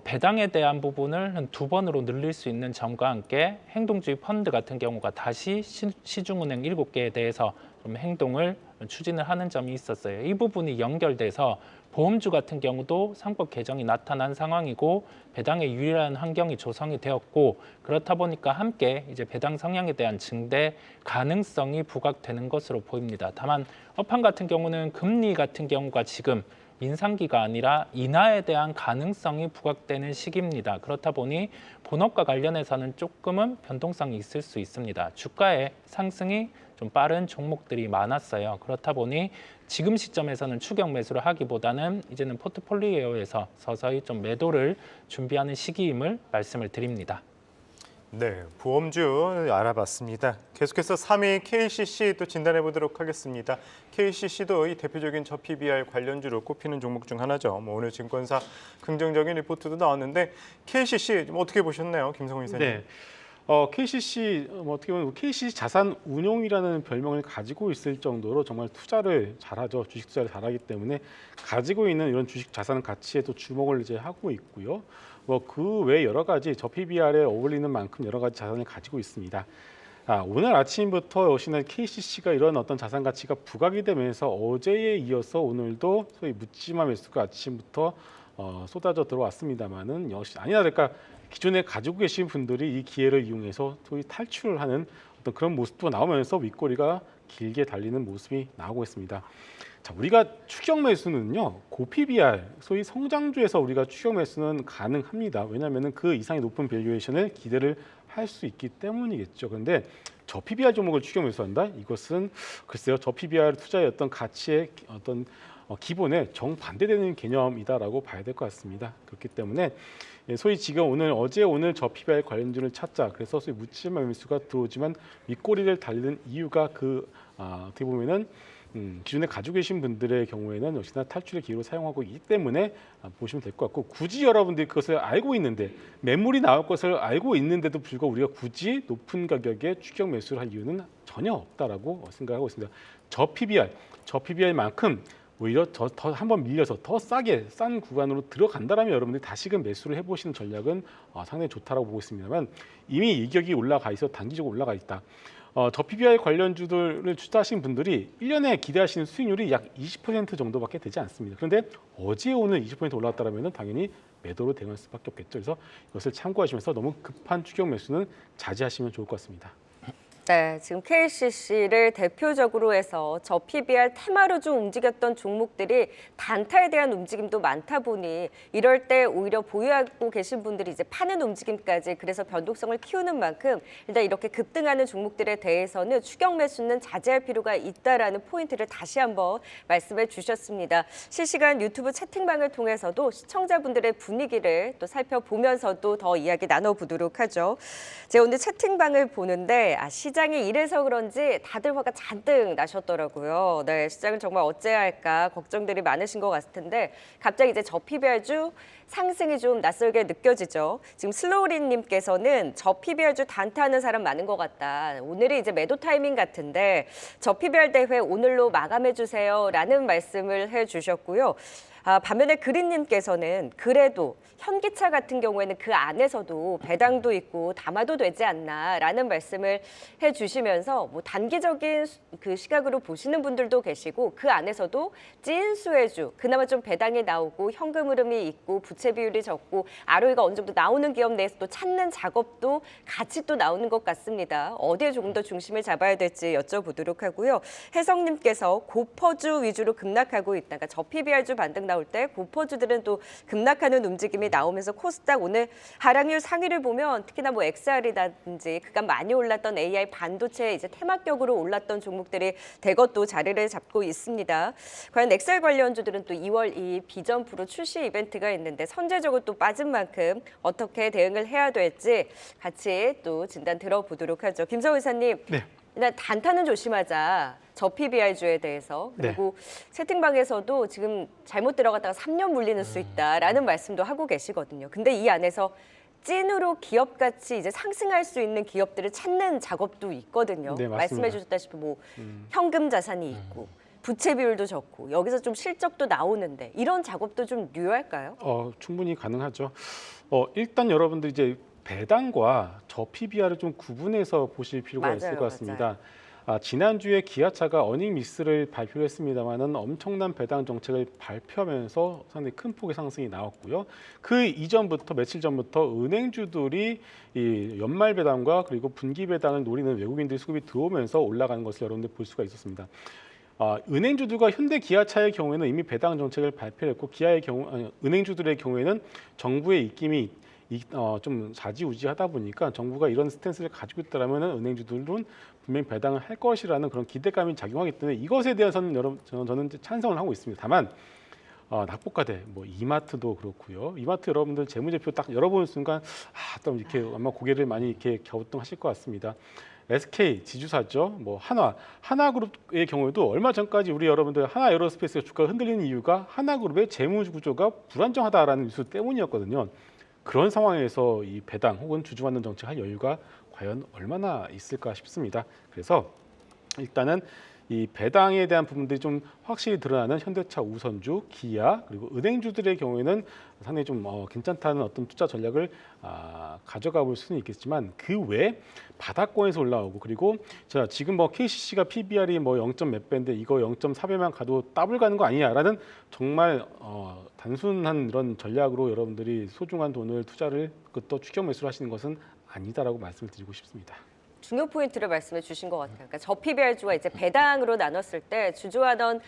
배당에 대한 부분을 한 2번으로 늘릴 수 있는 점과 함께 행동주의 펀드 같은 경우가 다시 시중은행 7개에 대해서 좀 행동을 추진을 하는 점이 있었어요. 이 부분이 연결돼서 보험주 같은 경우도 상법 개정이 나타난 상황이고 배당에 유리한 환경이 조성이 되었고 그렇다 보니까 함께 이제 배당 성향에 대한 증대 가능성이 부각되는 것으로 보입니다. 다만 업황 같은 경우는 금리 같은 경우가 지금 인상기가 아니라 인하에 대한 가능성이 부각되는 시기입니다. 그렇다 보니 본업과 관련해서는 조금은 변동성이 있을 수 있습니다. 주가의 상승이 좀 빠른 종목들이 많았어요. 그렇다 보니 지금 시점에서는 추격 매수를 하기보다는 이제는 포트폴리오에서 서서히 좀 매도를 준비하는 시기임을 말씀을 드립니다. 네, 보험주 알아봤습니다. 계속해서 3위 KCC 또 진단해 보도록 하겠습니다. KCC도 이 대표적인 저PBR 관련주로 꼽히는 종목 중 하나죠. 오늘 증권사 긍정적인 리포트도 나왔는데 KCC 어떻게 보셨나요, 김성훈 이사님? 네. KCC 어떻게 보면 KCC 자산 운용이라는 별명을 가지고 있을 정도로 정말 투자를 잘하죠. 주식 투자를 잘하기 때문에 가지고 있는 이런 주식 자산 가치에도 주목을 이제 하고 있고요. 그 외 여러 가지 저PBR에 어울리는 만큼 여러 가지 자산을 가지고 있습니다. 오늘 아침부터 역시나 KCC가 이런 어떤 자산 가치가 부각이 되면서 어제에 이어서 오늘도 소위 묻지마 매수가 아침부터 쏟아져 들어왔습니다만은 역시 아니나 다를까 기존에 가지고 계신 분들이 이 기회를 이용해서 소위 탈출을 하는 어떤 그런 모습도 나오면서 윗꼬리가 길게 달리는 모습이 나오고 있습니다. 자, 우리가 추격 매수는요, 고PBR, 소위 성장주에서 우리가 추격 매수는 가능합니다. 왜냐하면 그 이상의 높은 밸류에이션을 기대를 할 수 있기 때문이겠죠. 그런데 저PBR 종목을 추격 매수한다? 이것은 글쎄요, 저PBR 투자의 어떤 가치의 어떤 기본에 정반대되는 개념이다라고 봐야 될 것 같습니다. 그렇기 때문에 소위 지금 오늘 저PBR 관련주를 찾자. 그래서 소위 묻지마 매수가 들어오지만 윗꼬리를 달리는 이유가 어떻게 보면은 기존에 가지고 계신 분들의 경우에는 역시나 탈출의 기회로 사용하고 있기 때문에 보시면 될 것 같고 굳이 여러분들이 그것을 알고 있는데 매물이 나올 것을 알고 있는데도 불구하고 우리가 굳이 높은 가격에 추격 매수를 할 이유는 전혀 없다라고 생각하고 있습니다. 저PBR만큼 오히려 더 한번 밀려서 더 싸게 싼 구간으로 들어간다라면 여러분들이 다시금 매수를 해보시는 전략은 상당히 좋다라고 보고 있습니다만 이미 이격이 올라가 있어 단기적으로 올라가 있다. 저PBR 관련주들을 투자하신 분들이 1년에 기대하시는 수익률이 약 20% 정도밖에 되지 않습니다. 그런데 어제 오늘 20% 올라갔다면 당연히 매도로 대응할 수밖에 없겠죠. 그래서 이것을 참고하시면서 너무 급한 추격 매수는 자제하시면 좋을 것 같습니다. 네, 지금 KCC를 대표적으로 해서 저 PBR 테마로 좀 움직였던 종목들이 단타에 대한 움직임도 많다 보니 이럴 때 오히려 보유하고 계신 분들이 이제 파는 움직임까지 그래서 변동성을 키우는 만큼 일단 이렇게 급등하는 종목들에 대해서는 추격 매수는 자제할 필요가 있다라는 포인트를 다시 한번 말씀해 주셨습니다. 실시간 유튜브 채팅방을 통해서도 시청자분들의 분위기를 또 살펴보면서도 더 이야기 나눠보도록 하죠. 제가 오늘 채팅방을 보는데 시장이 이래서 그런지 다들 화가 잔뜩 나셨더라고요. 네, 시장은 정말 어째야 할까 걱정들이 많으신 것 같을 텐데 갑자기 이제 저 PBR주 상승이 좀 낯설게 느껴지죠. 지금 슬로우린님께서는 저 PBR주 단타하는 사람 많은 것 같다. 오늘이 이제 매도 타이밍 같은데 저 PBR 대회 오늘로 마감해 주세요라는 말씀을 해주셨고요. 반면에 그린님께서는 그래도 현기차 같은 경우에는 그 안에서도 배당도 있고 담아도 되지 않나라는 말씀을 해주시면서 뭐 단기적인 그 시각으로 보시는 분들도 계시고 그 안에서도 찐 수혜주 그나마 좀 배당이 나오고 현금 흐름이 있고 부채 비율이 적고 ROE가 어느 정도 나오는 기업 내에서 또 찾는 작업도 같이 또 나오는 것 같습니다. 어디에 조금 더 중심을 잡아야 될지 여쭤보도록 하고요. 혜성님께서 고퍼주 위주로 급락하고 있다가 저 PBR주 반등 나올 때 고퍼주들은 또 급락하는 움직임이 나오면서 코스닥 오늘 하락률 상위를 보면 특히나 뭐 XR이라든지 그간 많이 올랐던 AI 반도체 이제 테마격으로 올랐던 종목들이 대거 또 자리를 잡고 있습니다. 과연 XR 관련주들은 또 2월 2일 비전 프로 출시 이벤트가 있는데 선제적으로 또 빠진 만큼 어떻게 대응을 해야 될지 같이 또 진단 들어보도록 하죠. 김성우 이사님. 네. 일단 단타는 조심하자. 저 PBR주에 대해서 그리고 채팅방에서도 지금 잘못 들어갔다가 3년 물리는 수 있다라는 말씀도 하고 계시거든요. 근데 이 안에서 찐으로 기업같이 이제 상승할 수 있는 기업들을 찾는 작업도 있거든요. 네, 맞습니다. 말씀해 주셨다시피 뭐 현금 자산이 있고 부채 비율도 적고 여기서 좀 실적도 나오는데 이런 작업도 좀 유효할까요? 충분히 가능하죠. 일단 여러분들 이제 배당과 저 PBR을 좀 구분해서 보실 필요가 맞아요, 있을 것 같습니다. 지난주에 기아차가 어닝 미스를 발표를 했습니다만은 엄청난 배당 정책을 발표하면서 상당히 큰 폭의 상승이 나왔고요. 그 이전부터 며칠 전부터 은행주들이 이 연말 배당과 그리고 분기 배당을 노리는 외국인들 수급이 들어오면서 올라가는 것을 여러분들 볼 수가 있었습니다. 은행주들과 현대 기아차의 경우에는 이미 배당 정책을 발표했고 기아의 경우 은행주들의 경우에는 정부의 입김이 좀 좌지우지하다 보니까 정부가 이런 스탠스를 가지고 있다면 은행주들은 분명히 배당을 할 것이라는 그런 기대감이 작용하기 때문에 이것에 대해서는 저는 찬성을 하고 있습니다. 다만 낙폭과대, 뭐 이마트도 그렇고요. 이마트 여러분들 재무제표 딱 열어보는 순간 또 이렇게 아마 고개를 많이 이렇게 갸우뚱하실 것 같습니다. SK 지주사죠. 뭐 하나그룹의 경우에도 얼마 전까지 우리 여러분들 하나에어로스페이스가 주가가 흔들리는 이유가 하나그룹의 재무 구조가 불안정하다라는 뉴스 때문이었거든요. 그런 상황에서 이 배당 혹은 주주환원 정책 할 여유가 과연 얼마나 있을까 싶습니다. 그래서 일단은 이 배당에 대한 부분들이 좀 확실히 드러나는 현대차 우선주, 기아 그리고 은행주들의 경우에는 상당히 좀 괜찮다는 어떤 투자 전략을 가져가 볼 수는 있겠지만 그 외에 바닥권에서 올라오고 그리고 자 지금 뭐 KCC가 PBR이 뭐 0. 몇 배인데 이거 0.4배만 가도 더블 가는 거 아니냐라는 정말 단순한 이런 전략으로 여러분들이 소중한 돈을 투자를 또 추격 매수를 하시는 것은 아니다라고 말씀을 드리고 싶습니다. 중요 포인트를 말씀해 주신 것 같아요. 그러니까 저 PBR주가 이제 배당으로 나눴을 때 주주환원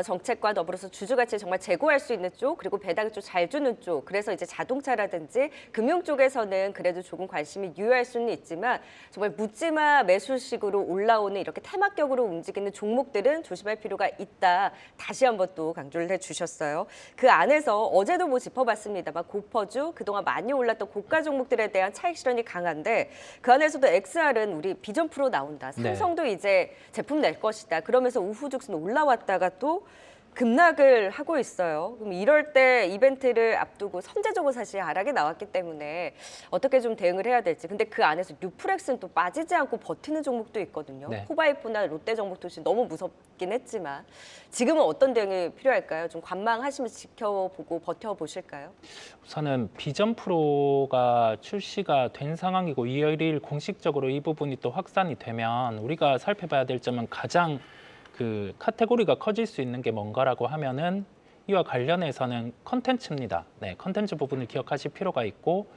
정책과 더불어서 주주 가치를 정말 제고할 수 있는 쪽 그리고 배당을 좀 잘 주는 쪽 그래서 이제 자동차라든지 금융 쪽에서는 그래도 조금 관심이 유효할 수는 있지만 정말 묻지마 매수식으로 올라오는 이렇게 테마격으로 움직이는 종목들은 조심할 필요가 있다. 다시 한번 또 강조를 해주셨어요. 그 안에서 어제도 뭐 짚어봤습니다만 고퍼주 그동안 많이 올랐던 고가 종목들에 대한 차익 실현이 강한데 그 안에서도 XR은 우리 비전 프로 나온다. 삼성도 이제 제품 낼 것이다. 그러면서 우후죽순 올라왔다가 또 급락을 하고 있어요. 그럼 이럴 때 이벤트를 앞두고 선제적으로 사실 하락이 나왔기 때문에 어떻게 좀 대응을 해야 될지. 근데 그 안에서 뉴프렉스는 또 빠지지 않고 버티는 종목도 있거든요. 네. 코바이프나 롯데정보통신 너무 무섭긴 했지만 지금은 어떤 대응이 필요할까요? 좀 관망하시면서 지켜보고 버텨보실까요? 우선은 비전 프로가 출시가 된 상황이고 2월 1일 공식적으로 이 부분이 또 확산이 되면 우리가 살펴봐야 될 점은 가장 그 카테고리가 커질 수 있는 게 뭔가라고 하면은 이와 관련해서는 컨텐츠입니다. 네, 컨텐츠 부분을 기억하실 필요가 있고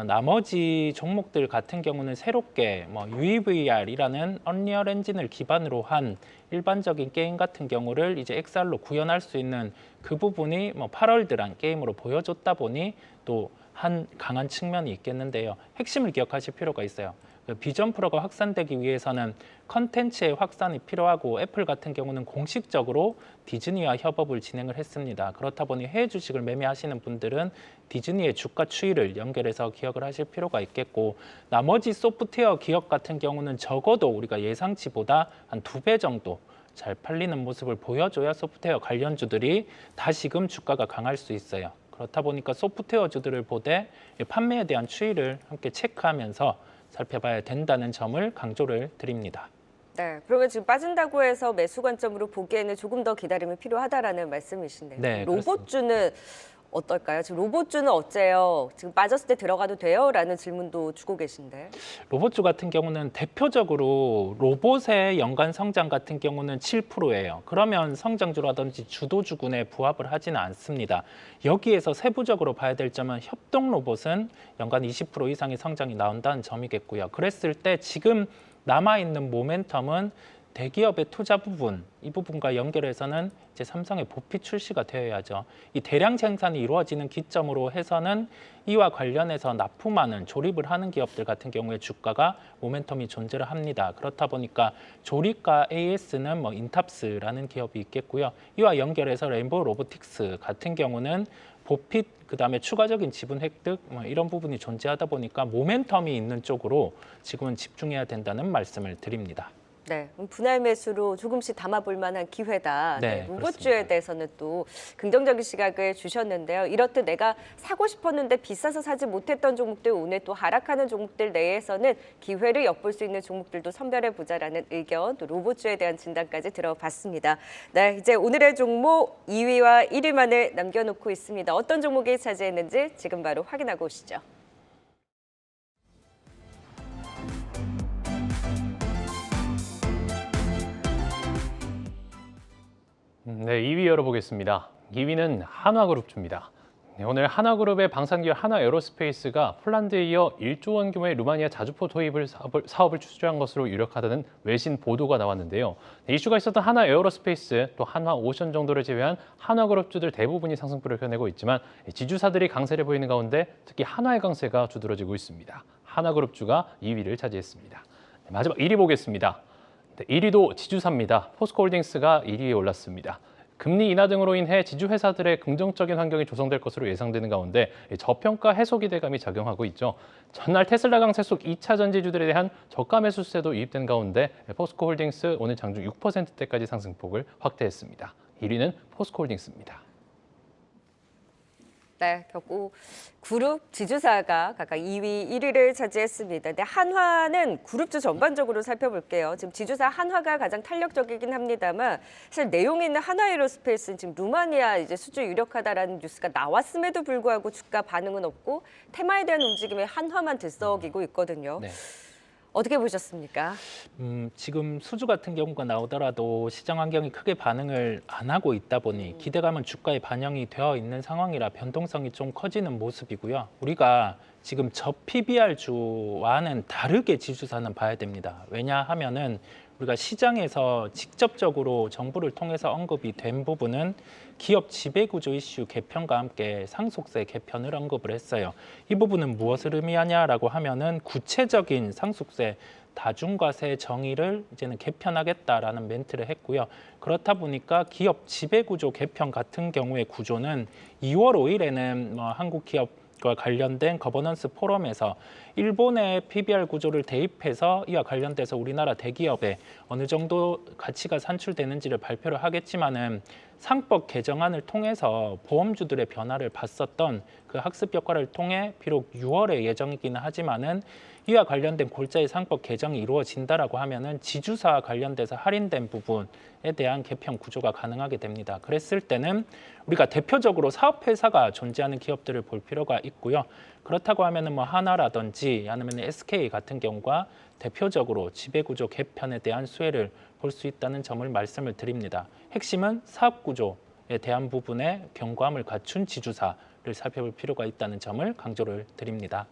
나머지 종목들 같은 경우는 새롭게 UEVR이라는 언리얼 엔진을 기반으로 한 일반적인 게임 같은 경우를 이제 XR로 구현할 수 있는 그 부분이 8월드란 게임으로 보여줬다 보니 또 한 강한 측면이 있겠는데요. 핵심을 기억하실 필요가 있어요. 비전 프로가 확산되기 위해서는 컨텐츠의 확산이 필요하고 애플 같은 경우는 공식적으로 디즈니와 협업을 진행을 했습니다. 그렇다 보니 해외 주식을 매매하시는 분들은 디즈니의 주가 추이를 연결해서 기억을 하실 필요가 있겠고, 나머지 소프트웨어 기업 같은 경우는 적어도 우리가 예상치보다 한 2배 정도 잘 팔리는 모습을 보여줘야 소프트웨어 관련주들이 다시금 주가가 강할 수 있어요. 그렇다 보니까 소프트웨어주들을 보되 판매에 대한 추이를 함께 체크하면서 살펴봐야 된다는 점을 강조를 드립니다. 네, 그러면 지금 빠진다고 해서 매수 관점으로 보기에는 조금 더 기다림이 필요하다라는 말씀이신데요. 네, 로봇주는 어떨까요? 지금 로봇주는 어째요? 지금 빠졌을 때 들어가도 돼요? 라는 질문도 주고 계신데. 로봇주 같은 경우는 대표적으로 로봇의 연간 성장 같은 경우는 7%예요. 그러면 성장주라든지 주도주군에 부합을 하지는 않습니다. 여기에서 세부적으로 봐야 될 점은 협동 로봇은 연간 20% 이상의 성장이 나온다는 점이겠고요. 그랬을 때 지금 남아있는 모멘텀은 대기업의 투자 부분, 이 부분과 연결해서는 이제 삼성의 보피 출시가 되어야죠. 이 대량 생산이 이루어지는 기점으로 해서는 이와 관련해서 납품하는 조립을 하는 기업들 같은 경우에 주가가 모멘텀이 존재를 합니다. 그렇다 보니까 조립과 AS는 인탑스라는 기업이 있겠고요. 이와 연결해서 레인보우 로보틱스 같은 경우는 보핏, 그다음에 추가적인 지분 획득 이런 부분이 존재하다 보니까 모멘텀이 있는 쪽으로 지금은 집중해야 된다는 말씀을 드립니다. 네, 분할 매수로 조금씩 담아볼 만한 기회다. 네, 로봇주에 그렇습니다. 대해서는 또 긍정적인 시각을 주셨는데요. 이렇듯 내가 사고 싶었는데 비싸서 사지 못했던 종목들, 오늘 또 하락하는 종목들 내에서는 기회를 엿볼 수 있는 종목들도 선별해보자라는 의견, 또 로봇주에 대한 진단까지 들어봤습니다. 네, 이제 오늘의 종목 2위와 1위만을 남겨놓고 있습니다. 어떤 종목이 차지했는지 지금 바로 확인하고 오시죠. 네, 2위 열어보겠습니다. 2위는 한화그룹주입니다. 네, 오늘 한화그룹의 방산기업 한화에어로스페이스가 폴란드에 이어 1조 원 규모의 루마니아 자주포 도입을 사업을 추진한 것으로 유력하다는 외신 보도가 나왔는데요. 네, 이슈가 있었던 한화에어로스페이스 또 한화오션 정도를 제외한 한화그룹주들 대부분이 상승폭을 펴내고 있지만 지주사들이 강세를 보이는 가운데 특히 한화의 강세가 두드러지고 있습니다. 한화그룹주가 2위를 차지했습니다. 네, 마지막 1위 보겠습니다. 네, 1위도 지주사입니다. 포스코홀딩스가 1위에 올랐습니다. 금리 인하 등으로 인해 지주회사들의 긍정적인 환경이 조성될 것으로 예상되는 가운데 저평가 해소 기대감이 작용하고 있죠. 전날 테슬라 강세 속 2차 전지주들에 대한 저가 매수세도 유입된 가운데 포스코홀딩스 오늘 장중 6%대까지 상승폭을 확대했습니다. 1위는 포스코홀딩스입니다. 네, 결국 그룹 지주사가 각각 2위, 1위를 차지했습니다. 근데 한화는 그룹주 전반적으로 살펴볼게요. 지금 지주사 한화가 가장 탄력적이긴 합니다만 사실 내용 있는 한화에어로스페이스는 지금 루마니아 이제 수주 유력하다라는 뉴스가 나왔음에도 불구하고 주가 반응은 없고 테마에 대한 움직임에 한화만 들썩이고 있거든요. 네. 어떻게 보셨습니까? 지금 수주 같은 경우가 나오더라도 시장 환경이 크게 반응을 안 하고 있다 보니 기대감은 주가에 반영이 되어 있는 상황이라 변동성이 좀 커지는 모습이고요. 우리가 지금 저 PBR주와는 다르게 지주사는 봐야 됩니다. 왜냐하면은 우리가 시장에서 직접적으로 정부를 통해서 언급이 된 부분은 기업 지배구조 이슈 개편과 함께 상속세 개편을 언급을 했어요. 이 부분은 무엇을 의미하냐라고 하면은 구체적인 상속세 다중과세 정의를 이제는 개편하겠다라는 멘트를 했고요. 그렇다 보니까 기업 지배구조 개편 같은 경우의 구조는 2월 5일에는 한국 기업과 관련된 거버넌스 포럼에서 일본의 PBR 구조를 대입해서 이와 관련돼서 우리나라 대기업에 어느 정도 가치가 산출되는지를 발표를 하겠지만은 상법 개정안을 통해서 보험주들의 변화를 봤었던 그 학습 효과를 통해 비록 6월에 예정이기는 하지만은 이와 관련된 골자의 상법 개정이 이루어진다라고 하면은 지주사와 관련돼서 할인된 부분에 대한 개편 구조가 가능하게 됩니다. 그랬을 때는 우리가 대표적으로 사업회사가 존재하는 기업들을 볼 필요가 있고요. 그렇다고 하면은 하나라든지 아니면 SK 같은 경우가 대표적으로 지배구조 개편에 대한 수혜를 볼 수 있다는 점을 말씀을 드립니다. 핵심은 사업구조에 대한 부분에 견고함을 갖춘 지주사를 살펴볼 필요가 있다는 점을 강조를 드립니다.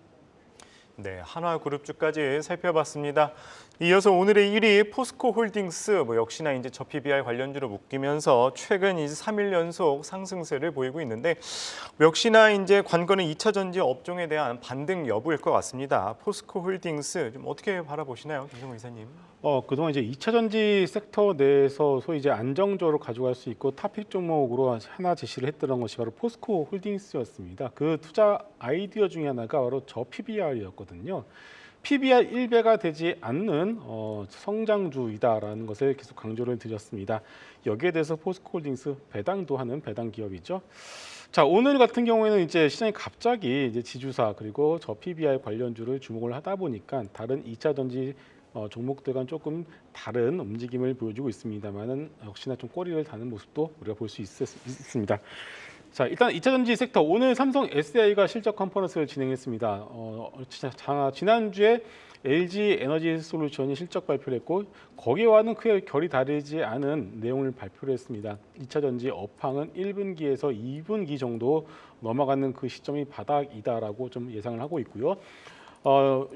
네, 한화그룹주까지 살펴봤습니다. 이어서 오늘의 1위 포스코홀딩스 역시나 이제 저 PBR 관련주로 묶이면서 최근 이제 3일 연속 상승세를 보이고 있는데 역시나 이제 관건은 2차 전지 업종에 대한 반등 여부일 것 같습니다. 포스코홀딩스 좀 어떻게 바라보시나요, 김성호 이사님? 그동안 이제 2차 전지 섹터 내에서 소위 이제 안정적으로 가져갈 수 있고 탑픽 종목으로 하나 제시를 했던 것이 바로 포스코 홀딩스였습니다. 그 투자 아이디어 중에 하나가 바로 저 PBR이었거든요. PBR 1배가 되지 않는 성장주이다라는 것을 계속 강조를 드렸습니다. 여기에 대해서 포스코홀딩스 배당도 하는 배당 기업이죠. 자, 오늘 같은 경우에는 이제 시장이 갑자기 이제 지주사 그리고 저 PBR 관련주를 주목을 하다 보니까 다른 2차 전지 종목들과는 조금 다른 움직임을 보여주고 있습니다만은 역시나 좀 꼬리를 다는 모습도 우리가 볼 수 있습니다. 자, 일단 2차 전지 섹터 오늘 삼성 SDI가 실적 컨퍼런스를 진행했습니다. 지난주에 LG 에너지 솔루션이 실적 발표를 했고 거기와는 크게 결이 다르지 않은 내용을 발표를 했습니다. 2차 전지 업황은 1분기에서 2분기 정도 넘어가는 그 시점이 바닥이다라고 좀 예상을 하고 있고요.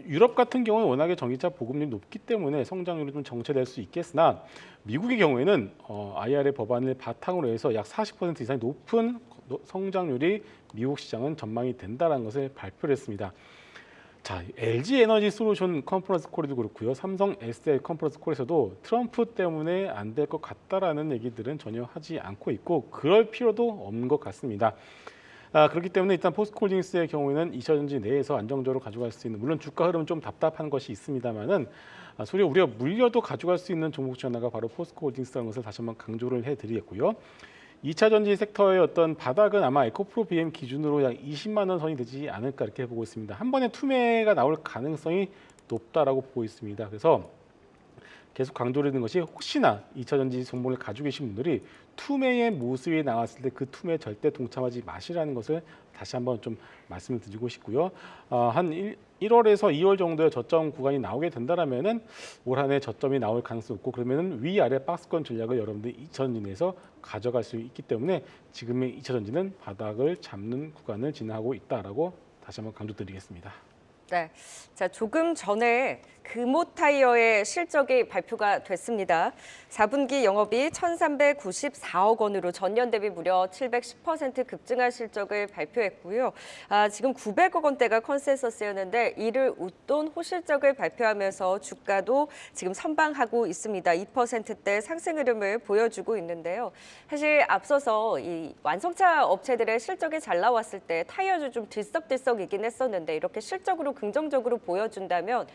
유럽 같은 경우는 워낙에 전기차 보급률이 높기 때문에 성장률이 좀 정체될 수 있겠으나 미국의 경우에는 IRA 법안을 바탕으로 해서 약 40% 이상의 높은 성장률이 미국 시장은 전망이 된다는 것을 발표를 했습니다. 자, LG 에너지 솔루션 컨퍼런스 콜에도 그렇고요. 삼성 SDI 컨퍼런스 콜에서도 트럼프 때문에 안 될 것 같다라는 얘기들은 전혀 하지 않고 있고 그럴 필요도 없는 것 같습니다. 그렇기 때문에 일단 포스코홀딩스의 경우에는 2차 전지 내에서 안정적으로 가져갈 수 있는 물론 주가 흐름은 좀 답답한 것이 있습니다만은 소위 우리가 물려도 가져갈 수 있는 종목 중 하나가 바로 포스코홀딩스라는 것을 다시 한번 강조를 해드리겠고요. 2차 전지 섹터의 어떤 바닥은 아마 에코프로 BM 기준으로 약 20만 원 선이 되지 않을까 이렇게 보고 있습니다. 한 번에 투매가 나올 가능성이 높다라고 보고 있습니다. 그래서 계속 강조를 드리는 것이 혹시나 2차 전지 종목을 가지고 계신 분들이 투매의 모습이 나왔을 때 그 투매에 절대 동참하지 마시라는 것을 다시 한번 좀 말씀을 드리고 싶고요. 한 1월에서 2월 정도의 저점 구간이 나오게 된다라면은 올 한 해 저점이 나올 가능성이 있고 그러면은 위아래 박스권 전략을 여러분들이 2차 전지 내에서 가져갈 수 있기 때문에 지금의 2차 전지는 바닥을 잡는 구간을 지나고 있다라고 다시 한번 강조드리겠습니다. 네, 자 조금 전에 금호타이어의 실적이 발표가 됐습니다. 4분기 영업이 1,394억 원으로 전년 대비 무려 710% 급증한 실적을 발표했고요. 지금 900억 원대가 컨센서스였는데 이를 웃돈 호실적을 발표하면서 주가도 지금 선방하고 있습니다. 2%대 상승 흐름을 보여주고 있는데요. 사실 앞서서 이 완성차 업체들의 실적이 잘 나왔을 때 타이어주 좀 들썩들썩이긴 했었는데 이렇게 실적으로 긍정적으로 보여준다면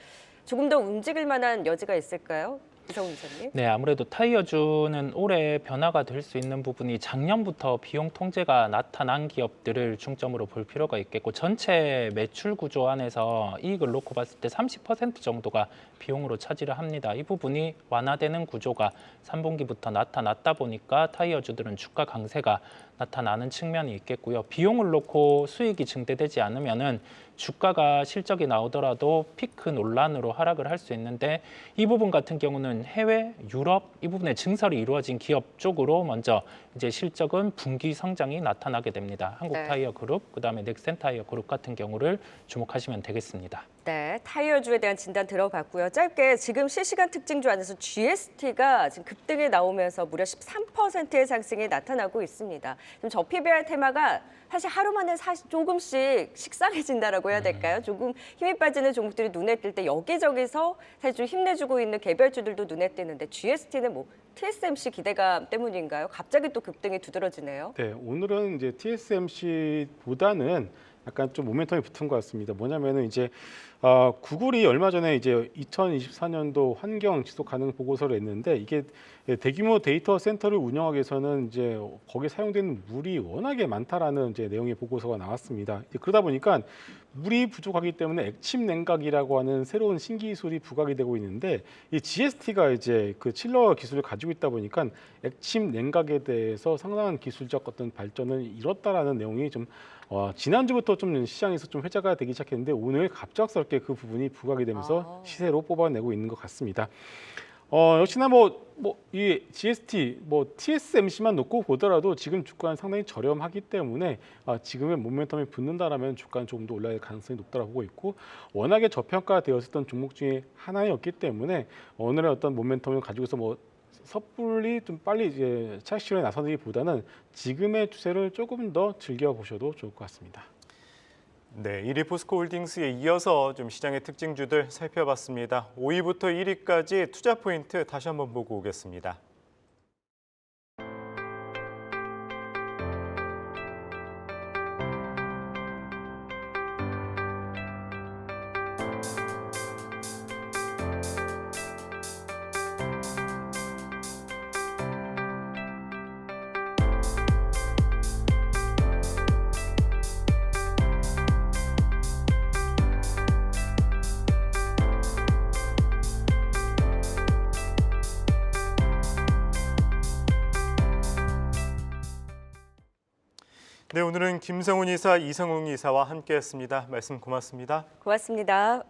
조금 더 움직일 만한 여지가 있을까요? 이성훈 기자님. 네, 아무래도 타이어주는 올해 변화가 될 수 있는 부분이 작년부터 비용 통제가 나타난 기업들을 중점으로 볼 필요가 있겠고 전체 매출 구조 안에서 이익을 놓고 봤을 때 30% 정도가 비용으로 차지를 합니다. 이 부분이 완화되는 구조가 3분기부터 나타났다 보니까 타이어주들은 주가 강세가 나타나는 측면이 있겠고요. 비용을 놓고 수익이 증대되지 않으면은 주가가 실적이 나오더라도 피크 논란으로 하락을 할 수 있는데 이 부분 같은 경우는 해외, 유럽 이 부분에 증설이 이루어진 기업 쪽으로 먼저 이제 실적은 분기 성장이 나타나게 됩니다. 한국타이어그룹, 그다음에 넥센타이어그룹 같은 경우를 주목하시면 되겠습니다. 네, 타이어주에 대한 진단 들어봤고요. 짧게 지금 실시간 특징주 안에서 GST가 지금 급등에 나오면서 무려 13%의 상승이 나타나고 있습니다. 지금 저 PBR 테마가 사실 하루 만에 조금씩 식상해진다라고 해야 될까요? 조금 힘이 빠지는 종목들이 눈에 띌 때 여기저기서 사실 좀 힘내주고 있는 개별주들도 눈에 띄는데 GST는 뭐 TSMC 기대감 때문인가요? 갑자기 또 급등이 두드러지네요. 네, 오늘은 이제 TSMC보다는 약간 좀 모멘텀이 붙은 것 같습니다. 뭐냐면은 이제 구글이 얼마 전에 이제 2024년도 환경 지속 가능 보고서를 냈는데 이게 대규모 데이터 센터를 운영하기 위해서는 이제 거기에 사용되는 물이 워낙에 많다라는 이제 내용의 보고서가 나왔습니다. 그러다 보니까 물이 부족하기 때문에 액침 냉각이라고 하는 새로운 신기술이 부각이 되고 있는데 이 GST가 이제 그 칠러 기술을 가지고 있다 보니까 액침 냉각에 대해서 상당한 기술적 어떤 발전을 이뤘다라는 내용이 좀 지난주부터 좀 시장에서 좀 회자가 되기 시작했는데 오늘 갑작스럽게 그 부분이 부각이 되면서 시세로 뽑아내고 있는 것 같습니다. 역시나 이 GST, TSMC만 놓고 보더라도 지금 주가는 상당히 저렴하기 때문에 지금의 모멘텀이 붙는다라면 주가는 조금 더 올라갈 가능성이 높다고 보고 있고, 워낙에 저평가되었었던 종목 중에 하나였기 때문에 오늘의 어떤 모멘텀을 가지고서 섣불리 좀 빨리 이제 차익 실현에 나서기보다는 지금의 추세를 조금 더 즐겨 보셔도 좋을 것 같습니다. 네, 1위 포스코홀딩스에 이어서 좀 시장의 특징주들 살펴봤습니다. 5위부터 1위까지 투자 포인트 다시 한번 보고 오겠습니다. 네, 오늘은 김성훈 이사, 이성웅 이사와 함께했습니다. 말씀 고맙습니다. 고맙습니다.